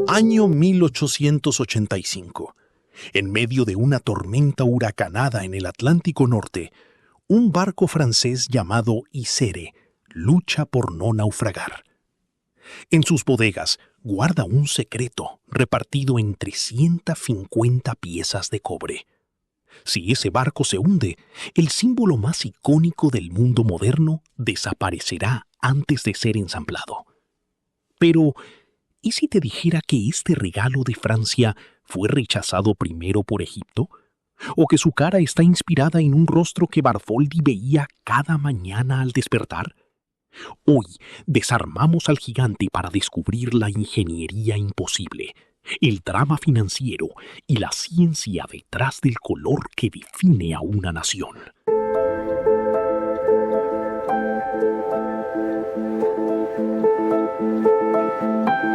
Año 1885. En medio de una tormenta huracanada en el Atlántico Norte, un barco francés llamado Isere lucha por no naufragar. En sus bodegas guarda un secreto repartido en 350 piezas de cobre. Si ese barco se hunde, el símbolo más icónico del mundo moderno desaparecerá antes de ser ensamblado. Pero, ¿y si te dijera que este regalo de Francia fue rechazado primero por Egipto? ¿O que su cara está inspirada en un rostro que Bartholdi veía cada mañana al despertar? Hoy desarmamos al gigante para descubrir la ingeniería imposible, el drama financiero y la ciencia detrás del color que define a una nación.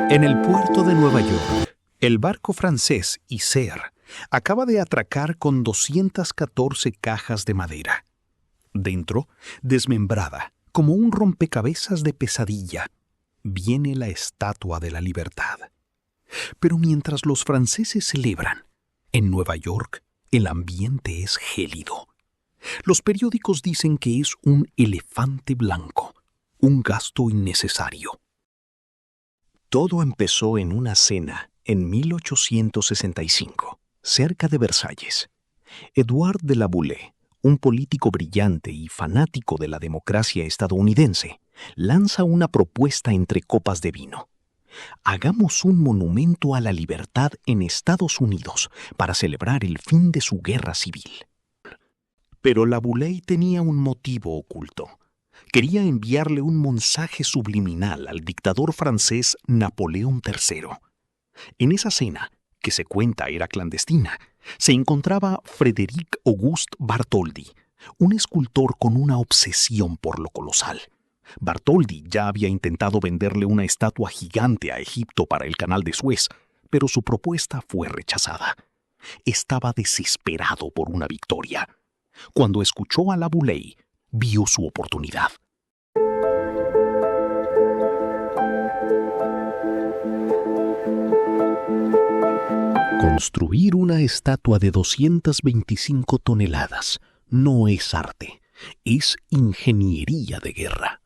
En el puerto de Nueva York, el barco francés Isère acaba de atracar con 214 cajas de madera. Dentro, desmembrada, como un rompecabezas de pesadilla, viene la Estatua de la Libertad. Pero mientras los franceses celebran, en Nueva York el ambiente es gélido. Los periódicos dicen que es un elefante blanco, un gasto innecesario. Todo empezó en una cena en 1865, cerca de Versalles. Edouard de la Boulaye, un político brillante y fanático de la democracia estadounidense, lanza una propuesta entre copas de vino. Hagamos un monumento a la libertad en Estados Unidos para celebrar el fin de su guerra civil. Pero la Boulaye tenía un motivo oculto. Quería enviarle un mensaje subliminal al dictador francés Napoleón III. En esa cena, que se cuenta era clandestina, se encontraba Frédéric Auguste Bartholdi, un escultor con una obsesión por lo colosal. Bartholdi ya había intentado venderle una estatua gigante a Egipto para el Canal de Suez, pero su propuesta fue rechazada. Estaba desesperado por una victoria. Cuando escuchó a la Boulaye, vio su oportunidad. Construir una estatua de 225 toneladas no es arte, es ingeniería de guerra.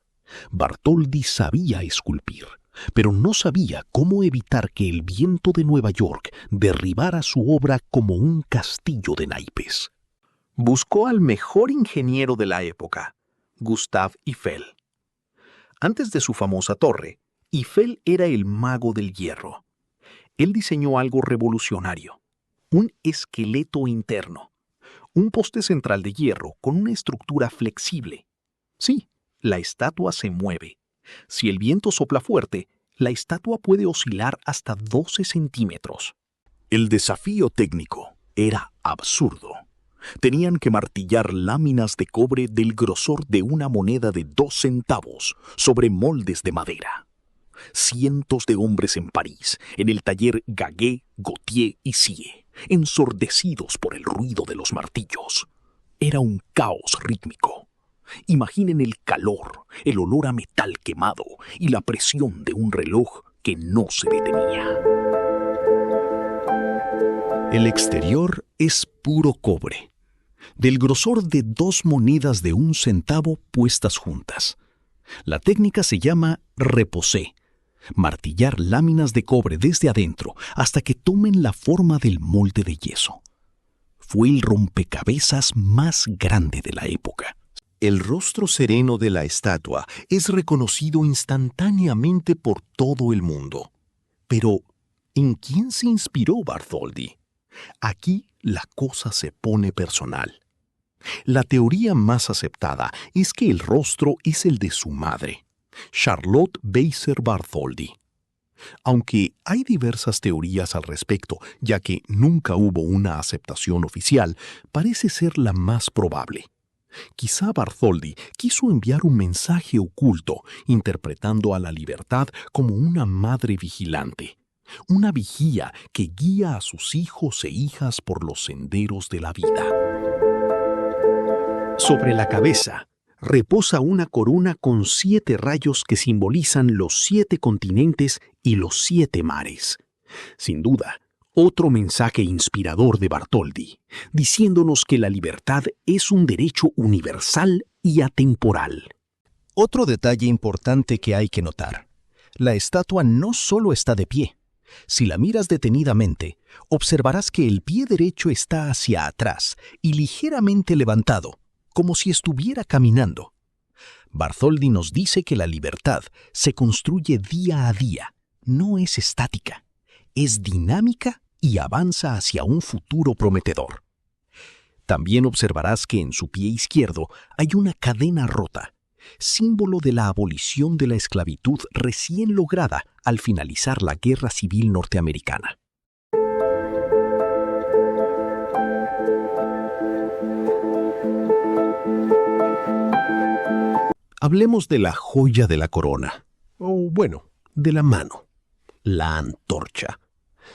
Bartholdi sabía esculpir, pero no sabía cómo evitar que el viento de Nueva York derribara su obra como un castillo de naipes. Buscó al mejor ingeniero de la época, Gustave Eiffel. Antes de su famosa torre, Eiffel era el mago del hierro. Él diseñó algo revolucionario, un esqueleto interno, un poste central de hierro con una estructura flexible. Sí, la estatua se mueve. Si el viento sopla fuerte, la estatua puede oscilar hasta 12 centímetros. El desafío técnico era absurdo. Tenían que martillar láminas de cobre del grosor de una moneda de 2 centavos sobre moldes de madera. Cientos de hombres en París, en el taller Gaguet, Gautier y Sié, ensordecidos por el ruido de los martillos. Era un caos rítmico. Imaginen el calor, el olor a metal quemado y la presión de un reloj que no se detenía. El exterior es puro cobre, del grosor de 2 monedas de 1 centavo puestas juntas. La técnica se llama reposé, martillar láminas de cobre desde adentro hasta que tomen la forma del molde de yeso. Fue el rompecabezas más grande de la época. El rostro sereno de la estatua es reconocido instantáneamente por todo el mundo. Pero, ¿en quién se inspiró Bartholdi? Aquí la cosa se pone personal. La teoría más aceptada es que el rostro es el de su madre, Charlotte Beiser Bartholdi. Aunque hay diversas teorías al respecto, ya que nunca hubo una aceptación oficial, parece ser la más probable. Quizá Bartholdi quiso enviar un mensaje oculto, interpretando a la libertad como una madre vigilante, una vigía que guía a sus hijos e hijas por los senderos de la vida. Sobre la cabeza reposa una corona con 7 rayos que simbolizan los 7 continentes y los 7 mares. Sin duda, otro mensaje inspirador de Bartholdi, diciéndonos que la libertad es un derecho universal y atemporal. Otro detalle importante que hay que notar. La estatua no solo está de pie. Si la miras detenidamente, observarás que el pie derecho está hacia atrás y ligeramente levantado, como si estuviera caminando. Bartholdi nos dice que la libertad se construye día a día, no es estática, es dinámica y avanza hacia un futuro prometedor. También observarás que en su pie izquierdo hay una cadena rota, símbolo de la abolición de la esclavitud recién lograda al finalizar la Guerra Civil Norteamericana. Hablemos de la joya de la corona, o bueno, de la mano, la antorcha.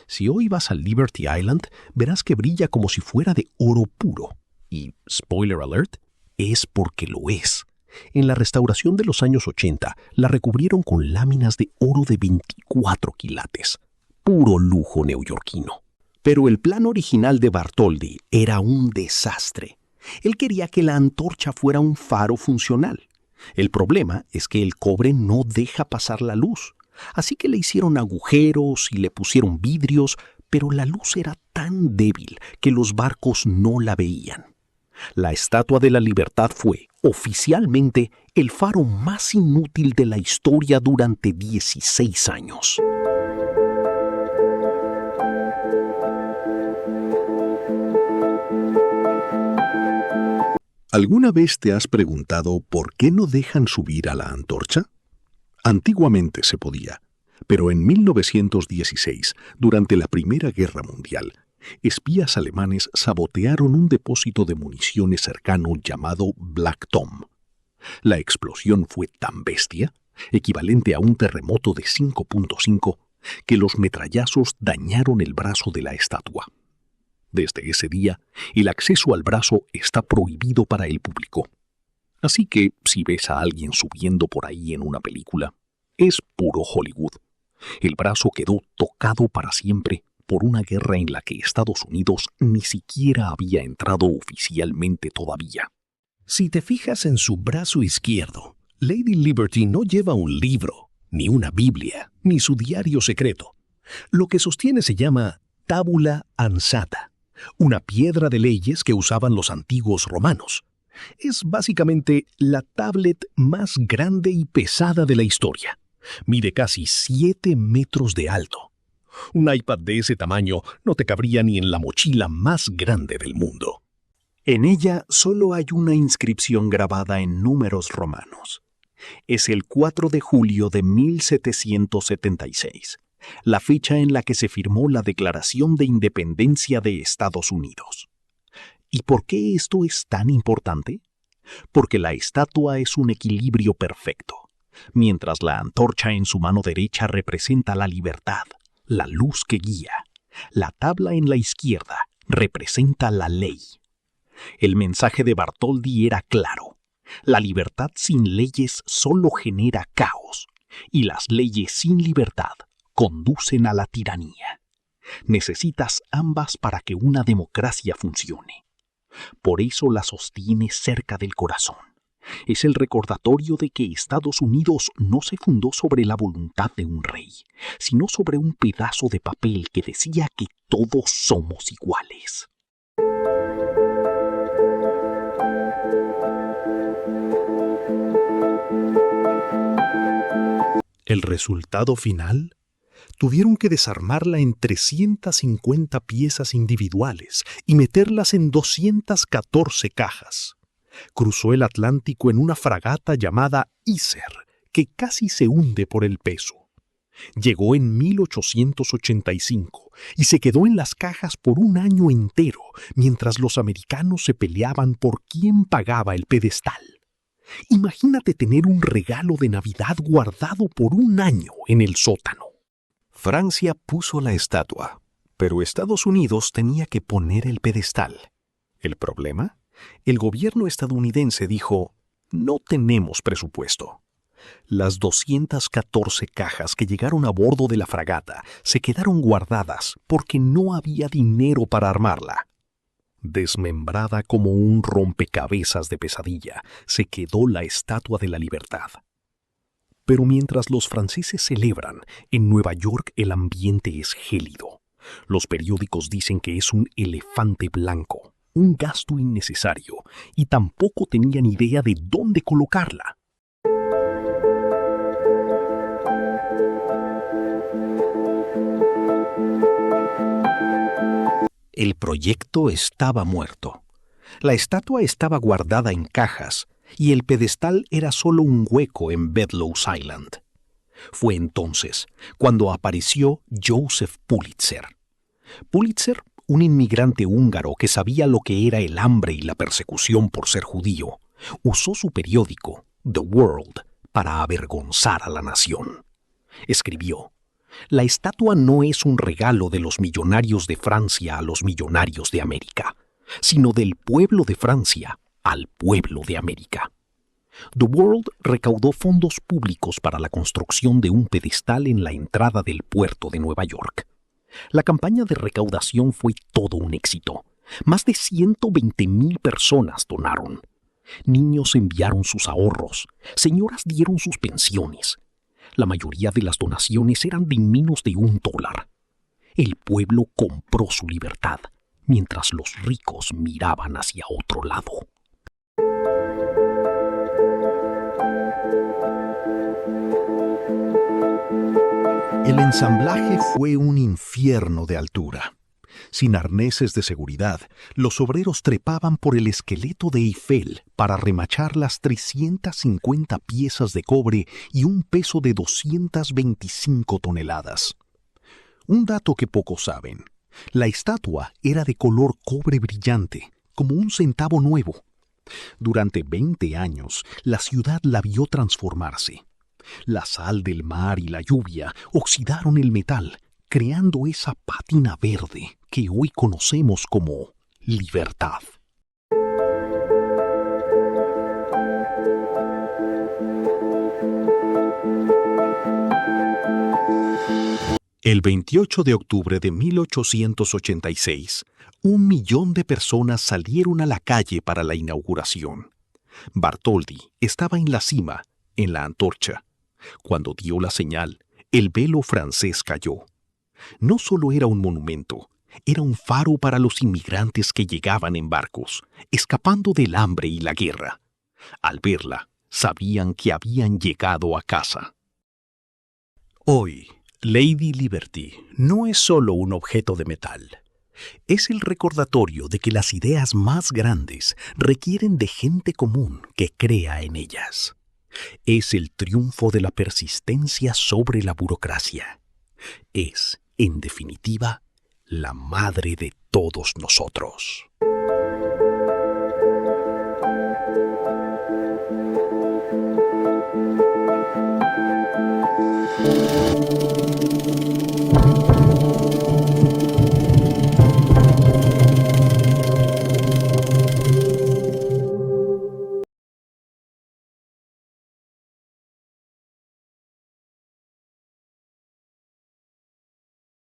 Si hoy vas al Liberty Island, verás que brilla como si fuera de oro puro. Y, spoiler alert, es porque lo es. En la restauración de los años 80, la recubrieron con láminas de oro de 24 quilates. Puro lujo neoyorquino. Pero el plan original de Bartholdi era un desastre. Él quería que la antorcha fuera un faro funcional. El problema es que el cobre no deja pasar la luz. Así que le hicieron agujeros y le pusieron vidrios, pero la luz era tan débil que los barcos no la veían. La Estatua de la Libertad fue, oficialmente, el faro más inútil de la historia durante 16 años. ¿Alguna vez te has preguntado por qué no dejan subir a la antorcha? Antiguamente se podía, pero en 1916, durante la Primera Guerra Mundial, espías alemanes sabotearon un depósito de municiones cercano llamado Black Tom. La explosión fue tan bestia, equivalente a un terremoto de 5.5, que los metrallazos dañaron el brazo de la estatua. Desde ese día, el acceso al brazo está prohibido para el público. Así que, si ves a alguien subiendo por ahí en una película, es puro Hollywood. El brazo quedó tocado para siempre por una guerra en la que Estados Unidos ni siquiera había entrado oficialmente todavía. Si te fijas en su brazo izquierdo, Lady Liberty no lleva un libro, ni una Biblia, ni su diario secreto. Lo que sostiene se llama tabula ansata, una piedra de leyes que usaban los antiguos romanos. Es básicamente la tablet más grande y pesada de la historia. Mide casi 7 metros de alto. Un iPad de ese tamaño no te cabría ni en la mochila más grande del mundo. En ella solo hay una inscripción grabada en números romanos. Es el 4 de julio de 1776, la fecha en la que se firmó la Declaración de Independencia de Estados Unidos. ¿Y por qué esto es tan importante? Porque la estatua es un equilibrio perfecto. Mientras la antorcha en su mano derecha representa la libertad, la luz que guía, la tabla en la izquierda representa la ley. El mensaje de Bartholdi era claro. La libertad sin leyes solo genera caos, y las leyes sin libertad conducen a la tiranía. Necesitas ambas para que una democracia funcione. Por eso la sostiene cerca del corazón. Es el recordatorio de que Estados Unidos no se fundó sobre la voluntad de un rey, sino sobre un pedazo de papel que decía que todos somos iguales. ¿El resultado final? Tuvieron que desarmarla en 350 piezas individuales y meterlas en 214 cajas. Cruzó el Atlántico en una fragata llamada Iser, que casi se hunde por el peso. Llegó en 1885 y se quedó en las cajas por un año entero, mientras los americanos se peleaban por quién pagaba el pedestal. Imagínate tener un regalo de Navidad guardado por un año en el sótano. Francia puso la estatua, pero Estados Unidos tenía que poner el pedestal. El problema El gobierno estadounidense dijo: no tenemos presupuesto. Las 214 cajas que llegaron a bordo de la fragata se quedaron guardadas porque no había dinero para armarla. Desmembrada como un rompecabezas de pesadilla, se quedó la Estatua de la Libertad. Pero mientras los franceses celebran, en Nueva York el ambiente es gélido. Los periódicos dicen que es un elefante blanco, un gasto innecesario, y tampoco tenían idea de dónde colocarla. El proyecto estaba muerto. La estatua estaba guardada en cajas y el pedestal era solo un hueco en Bedloes Island. Fue entonces cuando apareció Joseph Pulitzer. Pulitzer, un inmigrante húngaro que sabía lo que era el hambre y la persecución por ser judío, usó su periódico, The World, para avergonzar a la nación. Escribió: la estatua no es un regalo de los millonarios de Francia a los millonarios de América, sino del pueblo de Francia al pueblo de América. The World recaudó fondos públicos para la construcción de un pedestal en la entrada del puerto de Nueva York. La campaña de recaudación fue todo un éxito. Más de 120,000 personas donaron. Niños enviaron sus ahorros, señoras dieron sus pensiones. La mayoría de las donaciones eran de menos de $1. El pueblo compró su libertad, mientras los ricos miraban hacia otro lado. El ensamblaje fue un infierno de altura. Sin arneses de seguridad, los obreros trepaban por el esqueleto de Eiffel para remachar las 350 piezas de cobre y un peso de 225 toneladas. Un dato que pocos saben: la estatua era de color cobre brillante, como un centavo nuevo. Durante 20 años, la ciudad la vio transformarse. La sal del mar y la lluvia oxidaron el metal, creando esa pátina verde que hoy conocemos como libertad. El 28 de octubre de 1886, 1,000,000 de personas salieron a la calle para la inauguración. Bartholdi estaba en la cima, en la antorcha. Cuando dio la señal, el velo francés cayó. No solo era un monumento, era un faro para los inmigrantes que llegaban en barcos, escapando del hambre y la guerra. Al verla, sabían que habían llegado a casa. Hoy, Lady Liberty no es solo un objeto de metal. Es el recordatorio de que las ideas más grandes requieren de gente común que crea en ellas. Es el triunfo de la persistencia sobre la burocracia. Es, en definitiva, la madre de todos nosotros.